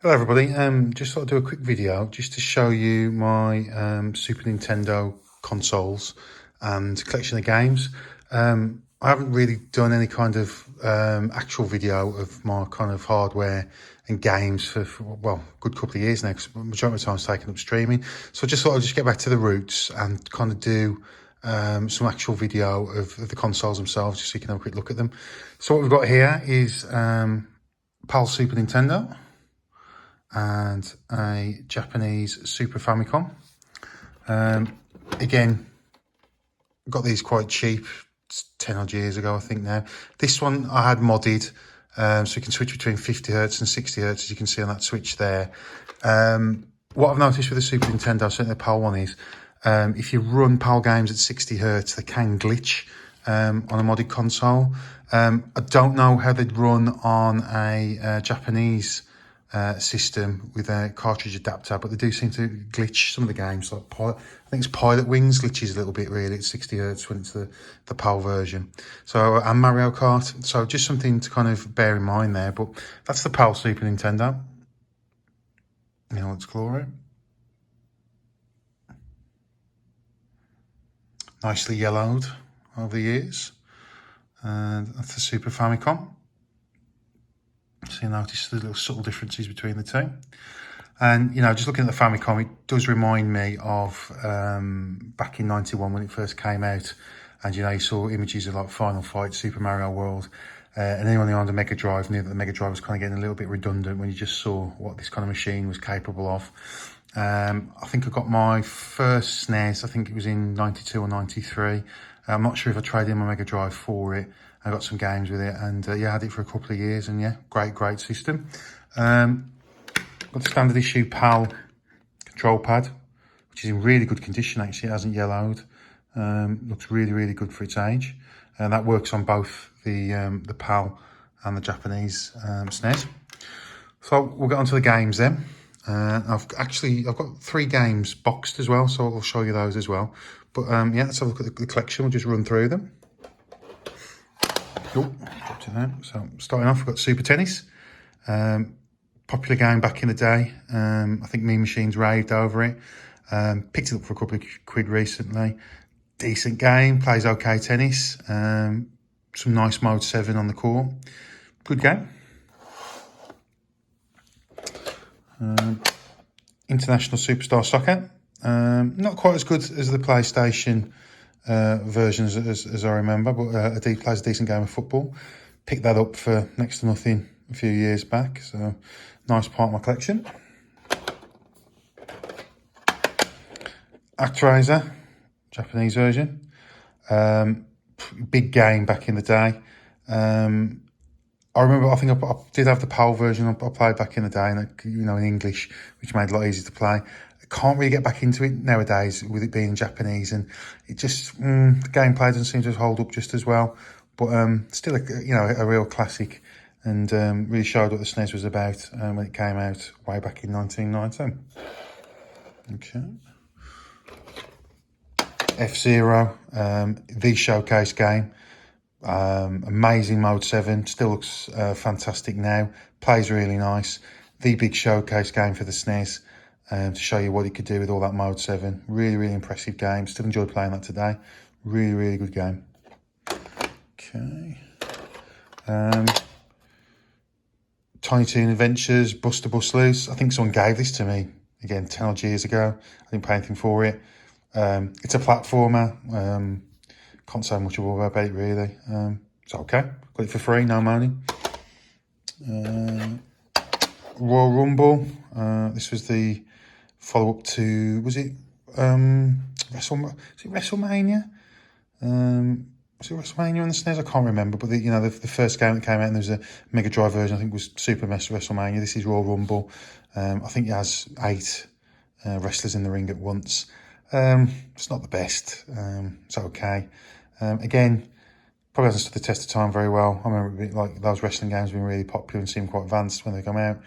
Hello everybody, just thought I'd do a quick video just to show you my Super Nintendo consoles and collection of games. I haven't really done any kind of actual video of my kind of hardware and games for well, a good couple of years now, because the majority of the time it's taken up streaming. So I just thought I'd just get back to the roots and kind of do some actual video of the consoles themselves, just so you can have a quick look at them. So what we've got here is PAL Super Nintendo and a Japanese Super Famicom. Again, got these quite cheap, 10 odd years ago I think now. This one I had modded, so you can switch between 50 Hertz and 60 Hertz, as you can see on that switch there. What I've noticed with the Super Nintendo, certainly the PAL one, is if you run PAL games at 60 Hertz, they can glitch on a modded console. I don't know how they'd run on a Japanese system with a cartridge adapter, but they do seem to glitch some of the games. Like I think it's Pilot Wings glitches a little bit really at 60 Hertz when it's the PAL version. So, and Mario Kart. So just something to kind of bear in mind there. But that's the PAL Super Nintendo. Now let's explore it. Nicely yellowed over the years. And that's the Super Famicom. So you notice the little subtle differences between the two. And, you know, just looking at the Famicom, it does remind me of back in 91 when it first came out. And, you know, you saw images of like Final Fight, Super Mario World. And anyone who owned a Mega Drive knew that the Mega Drive was kind of getting a little bit redundant when you just saw what this kind of machine was capable of. I think I got my first SNES, I think it was in 92 or 93. I'm not sure if I traded in my Mega Drive for it. I got some games with it, and yeah, I had it for a couple of years, and yeah, great system. Got the standard issue PAL control pad, which is in really good condition actually. It hasn't yellowed. Looks really good for its age, and that works on both the PAL and the Japanese SNES. So we'll get onto the games then. I've got 3 games boxed as well, so I'll show you those as well. But yeah, let's have a look at the collection. We'll just run through them. So starting off, we've got Super Tennis. Popular game back in the day. I think Mean Machines raved over it. Picked it up for a couple of quid recently. Decent game, plays okay tennis. Some nice mode 7 on the court. Good game. International Superstar Soccer. Not quite as good as the PlayStation versions as I remember, but plays a decent game of football. Picked that up for next to nothing a few years back, so nice part of my collection. Actraiser, Japanese version. Big game back in the day. I remember, I think I did have the PAL version I played back in the day, and you know, in English, which made it a lot easier to play. I can't really get back into it nowadays with it being Japanese, and it just the gameplay doesn't seem to hold up just as well. But still, a real classic, and really showed what the SNES was about when it came out way back in 1990. Okay. FZero, the showcase game. Amazing mode 7, still looks fantastic now, plays really nice. The big showcase game for the SNES, to show you what it could do with all that mode 7. Really impressive game, still enjoy playing that today. Really good game. Okay. Tiny Toon Adventures, Buster Bust Loose. I think someone gave this to me again 10 odd years ago. I didn't pay anything for it. It's a platformer. Can't say much about it really. It's okay. Got it for free, no money. Royal Rumble. This was the follow-up to, was it WrestleMania? Was it WrestleMania on the SNES? I can't remember. But the first game that came out, and there was a Mega Drive version, I think it was Super WrestleMania. This is Royal Rumble. I think it has 8 wrestlers in the ring at once. It's not the best. It's okay. Again, probably hasn't stood the test of time very well. I remember like those wrestling games being really popular and seemed quite advanced when they come out.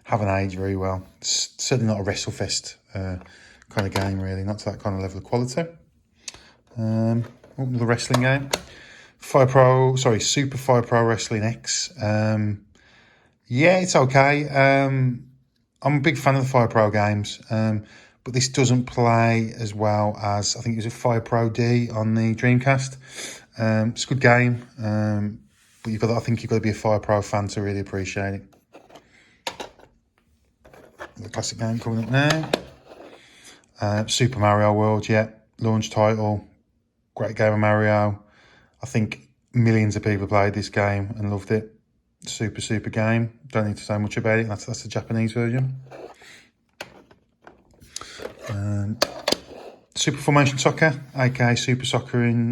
Haven't aged very well. It's certainly not a WrestleFest kind of game, really. Not to that kind of level of quality. The wrestling game. Super Fire Pro Wrestling X. Yeah, it's okay. I'm a big fan of the Fire Pro games, but this doesn't play as well as, I think it was a Fire Pro D on the Dreamcast. It's a good game, but I think you've got to be a Fire Pro fan to really appreciate it. The classic game coming up now. Super Mario World, yeah, launch title, great game of Mario. I think millions of people played this game and loved it. Super game. Don't need to say much about it. That's the Japanese version. Super Formation Soccer, aka Super Soccer in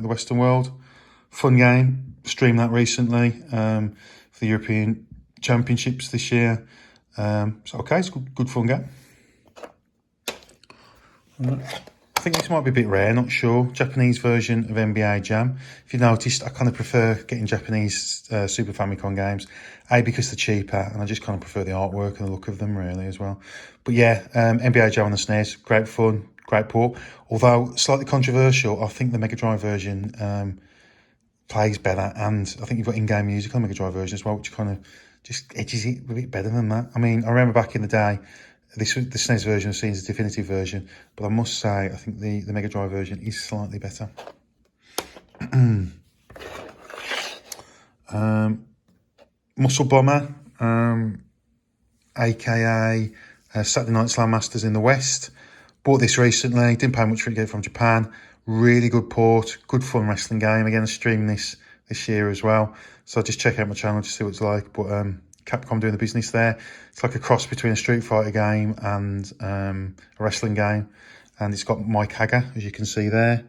the Western world. Fun game. Streamed that recently for the European Championships this year. So okay, it's good fun game. I think this might be a bit rare, not sure. Japanese version of NBA Jam. If you noticed, I kind of prefer getting Japanese Super Famicom games. A, because they're cheaper, and I just kind of prefer the artwork and the look of them, really, as well. But yeah, NBA Jam on the SNES, great fun, great port. Although slightly controversial, I think the Mega Drive version plays better, and I think you've got in-game music on the Mega Drive version as well, which kind of just edges it a bit better than that. I mean, I remember back in the day, the SNES version was seen as a definitive version, but I must say, I think the Mega Drive version is slightly better. Muscle Bomber, aka Saturday Night Slam Masters in the West. Bought this recently, didn't pay much for it, get it from Japan. Really good port, good fun wrestling game. Again, I streamed this year as well, so just check out my channel to see what it's like. But Capcom doing the business there. It's like a cross between a Street Fighter game and a wrestling game, and it's got Mike Hagger, as you can see there,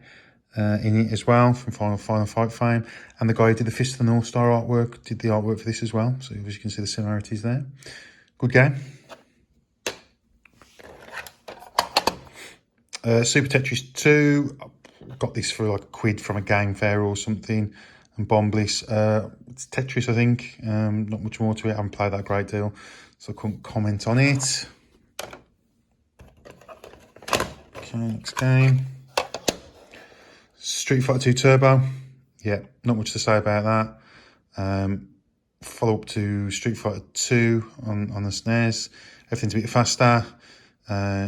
in it as well, from Final Fight fame. And the guy who did the Fist of the North Star artwork did the artwork for this as well, so as you can see the similarities there. Good game. Super Tetris 2, got this for like £1 from a game fair or something. And Bomb Bliss, it's Tetris, I think. Not much more to it. I haven't played that a great deal, so I couldn't comment on it. Okay, next game. Street Fighter 2 Turbo. Yeah, not much to say about that. Follow up to Street Fighter 2 on the SNES. Everything's a bit faster.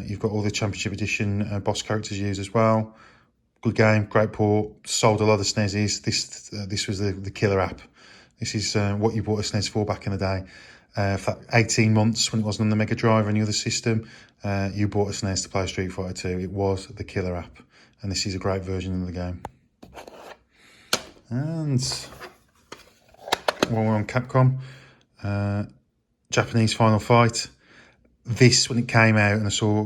You've got all the Championship Edition boss characters used as well. Good game, great port, sold a lot of SNESes. This was the killer app. This is what you bought a SNES for back in the day. For that 18 months when it wasn't on the Mega Drive or any other system, you bought a SNES to play Street Fighter 2. It was the killer app, and this is a great version of the game. And while we're on Capcom, Japanese Final Fight. This, when it came out, and I saw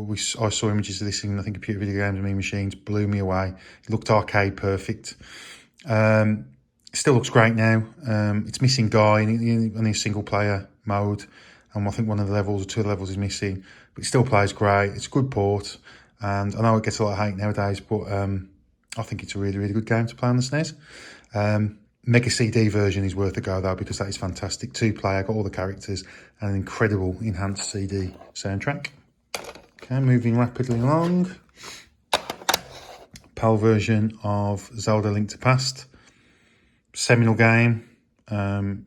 images of this in, I think, Computer Video Games and Me Machines, blew me away. It looked arcade perfect. Still looks great now. It's missing Guy in a single player mode, and I think one of the levels or two of the levels is missing, but it still plays great. It's a good port, and I know it gets a lot of hate nowadays, but I think it's a really good game to play on the SNES. Mega CD version is worth a go though, because that is fantastic. 2-player, got all the characters, and an incredible enhanced CD soundtrack. Okay, moving rapidly along. PAL version of Zelda Link to Past. Seminal game. I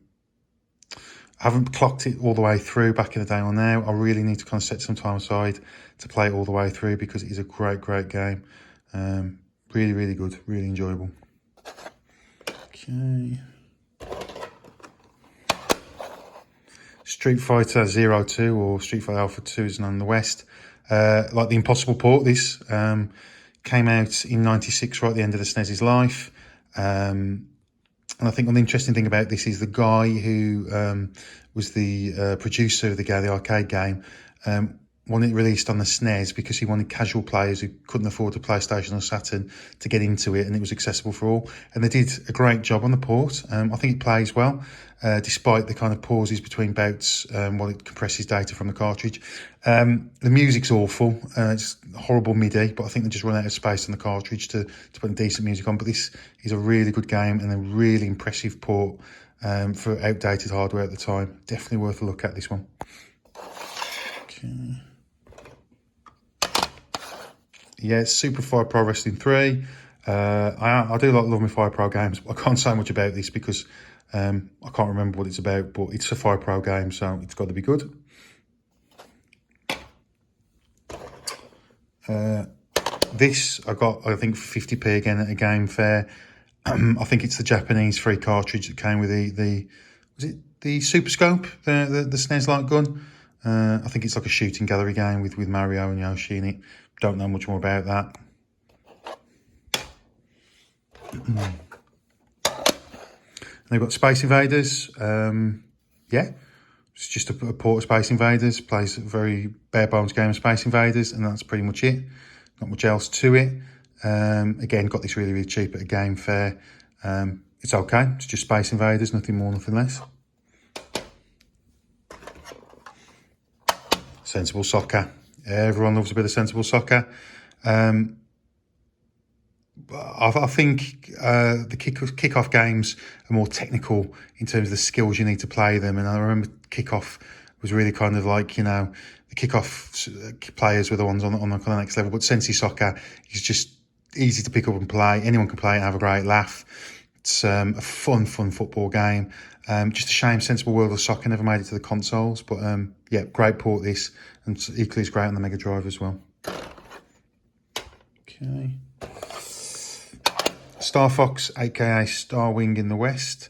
haven't clocked it all the way through back in the day or now. I really need to kind of set some time aside to play it all the way through, because it is a great game. Really good, really enjoyable. Okay. Street Fighter 02 or Street Fighter Alpha 2 is known in the West. Like the Impossible port, this came out in '96, right at the end of the SNES's life. And I think one interesting thing about this is the guy who was the producer of the arcade game, wanted it released on the SNES because he wanted casual players who couldn't afford a PlayStation or Saturn to get into it, and it was accessible for all. And they did a great job on the port. I think it plays well, despite the kind of pauses between bouts while it compresses data from the cartridge. The music's awful. It's horrible MIDI, but I think they just run out of space on the cartridge to put decent music on. But this is a really good game and a really impressive port for outdated hardware at the time. Definitely worth a look at, this one. Okay. Yeah, it's Super Fire Pro Wrestling 3. I do love my Fire Pro games, but I can't say much about this because I can't remember what it's about, but it's a Fire Pro game, so it's got to be good. This I got, I think, for 50p again at a game fair. I think it's the Japanese free cartridge that came with the was it the Super Scope, the SNES light gun. I think it's like a shooting gallery game with Mario and Yoshi in it. Don't know much more about that. They've got Space Invaders. Yeah, it's just a port of Space Invaders. Plays a very bare bones game of Space Invaders, and that's pretty much it. Not much else to it. Again, got this really cheap at a game fair. It's okay. It's just Space Invaders, nothing more, nothing less. Sensible Soccer. Everyone loves a bit of Sensible Soccer. I think the kick-off games are more technical in terms of the skills you need to play them. And I remember kick-off was really kind of like, you know, the kick-off players were the ones on the kind of next level. But Sensi Soccer is just easy to pick up and play. Anyone can play it and have a great laugh. It's a fun football game. Just a shame Sensible World of Soccer never made it to the consoles. But yeah, great port this. And equally as great on the Mega Drive as well. Okay. Star Fox, aka Star Wing in the West.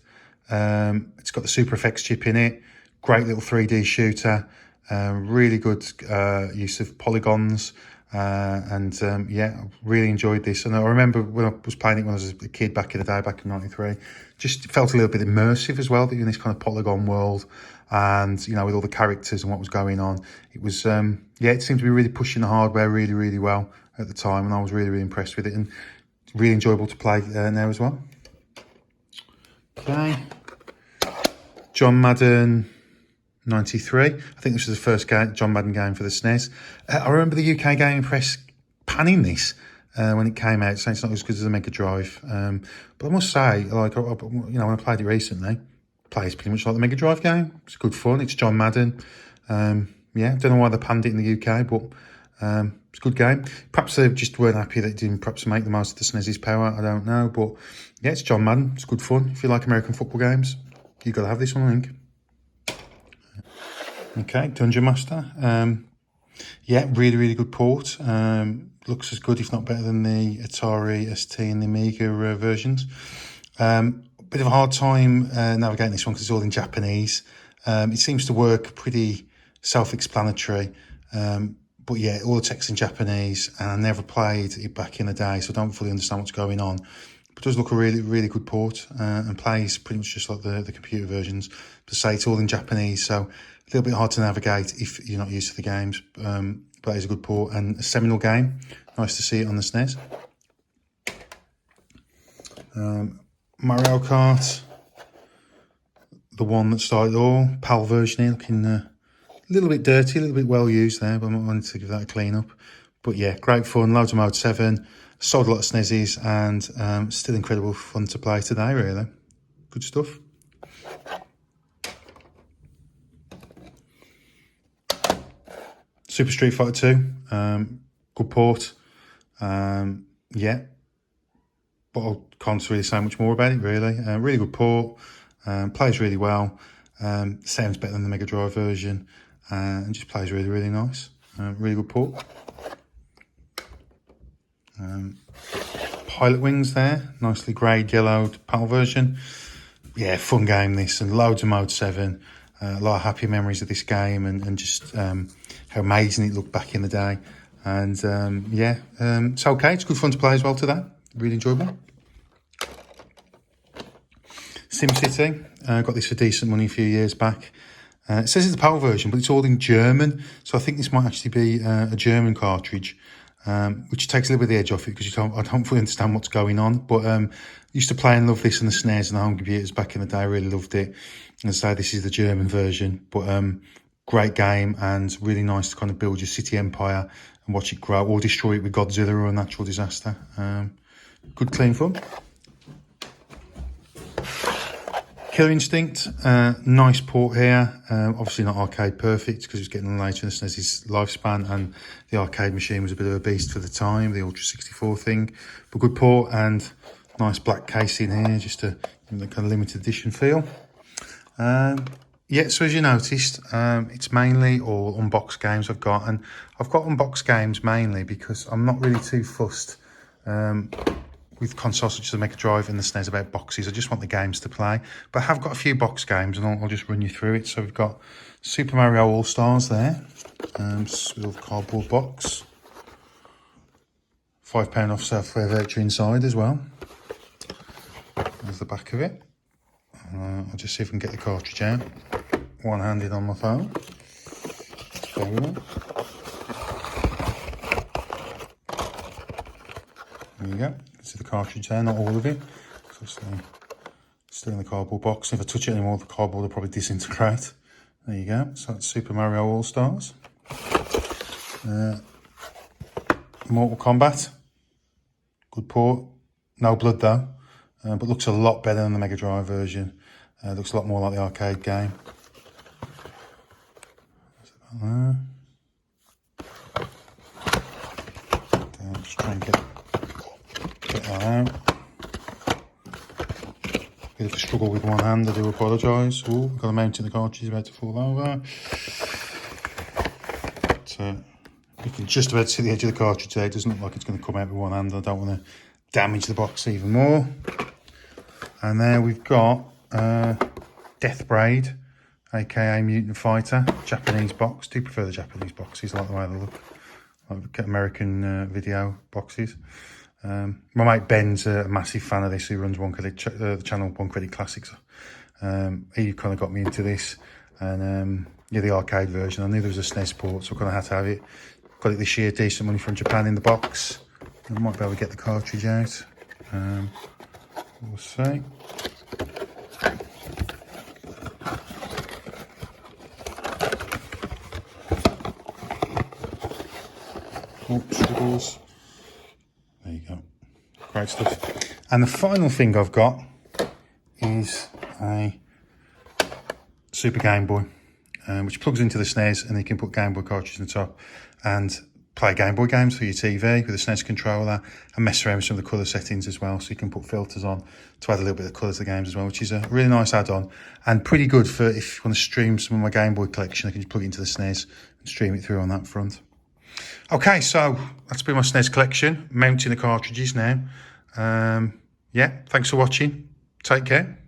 It's got the Super FX chip in it. Great little 3D shooter. Really good use of polygons. And yeah, I really enjoyed this. And I remember when I was playing it when I was a kid back in the day, back in '93, just felt a little bit immersive as well, in this kind of polygon world. And, you know, with all the characters and what was going on, it was, yeah, it seemed to be really pushing the hardware really well at the time. And I was really impressed with it, and really enjoyable to play now as well. Okay. John Madden 93. I think this was the first John Madden game for the SNES. I remember the UK Gaming Press panning this when it came out, saying it's not as good as the Mega Drive. But I must say, like, you know, when I played it recently, it plays pretty much like the Mega Drive game. It's good fun. It's John Madden. Yeah, don't know why they panned it in the UK, but it's a good game. Perhaps they just weren't happy that it didn't perhaps make the most of the SNES's power. I don't know, but yeah, it's John Madden. It's good fun. If you like American football games, you've got to have this one, I think. Okay, Dungeon Master. Yeah, really good port. Looks as good, if not better, than the Atari ST and the Amiga versions. Bit of a hard time navigating this one because it's all in Japanese. It seems to work pretty self-explanatory. But yeah, all the text in Japanese, and I never played it back in the day, so I don't fully understand what's going on. But it does look a really good port, and plays pretty much just like the computer versions. But say it's all in Japanese, so a little bit hard to navigate if you're not used to the games. But it's a good port and a seminal game. Nice to see it on the SNES. Mario Kart, the one that started it all, PAL version here, looking a little bit dirty, a little bit well used there, but I wanted to give that a clean up. But yeah, great fun, loads of Mode 7, sold a lot of SNESes, and still incredible fun to play today, really. Good stuff. Super Street Fighter 2, good port. Yeah, but I can't really say much more about it, really. Really good port, plays really well, sounds better than the Mega Drive version, and just plays really nice. Really good port. Pilot Wings there, nicely greyed, yellowed PAL version. Yeah, fun game this, and loads of Mode 7. A lot of happy memories of this game, and just how amazing it looked back in the day. And yeah, it's okay. It's good fun to play as well today. Really enjoyable. SimCity, got this for decent money a few years back. It says it's the PAL version, but it's all in German. So I think this might actually be a German cartridge, which takes a little bit of the edge off it because I don't fully understand what's going on. But used to play and love this on the SNES and the home computers back in the day. I really loved it. And so this is the German version, but great game and really nice to kind of build your city empire and watch it grow, or destroy it with Godzilla or a natural disaster. Good clean fun. Killer Instinct, nice port here. Obviously not arcade perfect because it was getting later in the SNES's lifespan, and the arcade machine was a bit of a beast for the time, the Ultra 64 thing. But good port and nice black case in here, just to give it a kind of limited edition feel. Yeah, so as you noticed, it's mainly all unboxed games I've got, and I've got unboxed games mainly because I'm not really too fussed with consoles such as the Mega Drive and the SNES about boxes. I just want the games to play, but I have got a few box games, and I'll just run you through it. So we've got Super Mario All-Stars there, with a cardboard box, £5 off software voucher inside as well. There's the back of it. I'll just see if I can get the cartridge out. One-handed on my phone. There you go. See the cartridge there, not all of it. So still in the cardboard box. If I touch it anymore, the cardboard will probably disintegrate. There you go. So that's Super Mario All-Stars. Mortal Kombat. Good port. No blood though, but looks a lot better than the Mega Drive version. Looks a lot more like the arcade game. Just try and get that out. Bit of a struggle with one hand, I do apologise. Oh, got to mount in the cartridge, about to fall over. So you can just about see the edge of the cartridge there. It doesn't look like it's going to come out with one hand. I don't want to damage the box even more. And there we've got Death Braid, aka Mutant Fighter, Japanese box. Do prefer the Japanese boxes, I like the way they look. I like American video boxes. My mate Ben's a massive fan of this. He runs the channel One Credit Classics. He kind of got me into this, and yeah, the arcade version. I knew there was a SNES port, so I kind of had to have it. Got it this year, decent money from Japan in the box. I might be able to get the cartridge out. We'll see. Oh, struggles. There you go. Great stuff. And the final thing I've got is a Super Game Boy, which plugs into the SNES, and you can put Game Boy cartridges on the top and play Game Boy games for your TV with a SNES controller, and mess around with some of the colour settings as well. So you can put filters on to add a little bit of colour to the games as well, which is a really nice add-on and pretty good for if you want to stream some of my Game Boy collection. I can just plug it into the SNES and stream it through on that front. Okay, so that's been my SNES collection, mounting the cartridges now. Yeah, thanks for watching. Take care.